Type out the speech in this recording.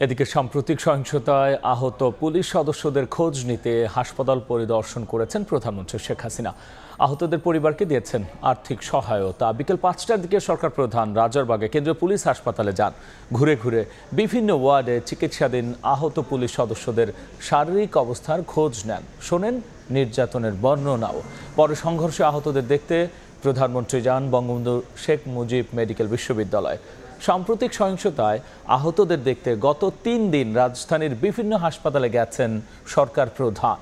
এদিকে সাম্প্রতিক সহিংসতায় আহত পুলিশ সদস্যদের খোঁজ নিতে হাসপাতাল পরিদর্শন করেছেন প্রধানমন্ত্রী শেখ হাসিনা। আহতদের পরিবারকে দিয়েছেন আর্থিক সহায়তা। বিকেল ৫টার দিকে সরকার প্রধান রাজারবাগে কেন্দ্রীয় পুলিশ হাসপাতালে যান। ঘুরে ঘুরে বিভিন্ন ওয়ার্ডে চিকিৎসাধীন আহত পুলিশ সদস্যদের শারীরিক অবস্থার খোঁজ নেন, শোনেন নির্যাতনের বর্ণনাও। পরে সংঘর্ষে আহতদের দেখতে প্রধানমন্ত্রী যান বঙ্গবন্ধু শেখ মুজিব মেডিকেল বিশ্ববিদ্যালয়। সাম্প্রতিক সহিংসতায় আহতদের দেখতে গত ৩ দিন রাজধানীর বিভিন্ন হাসপাতালে গেছেন সরকার প্রধান।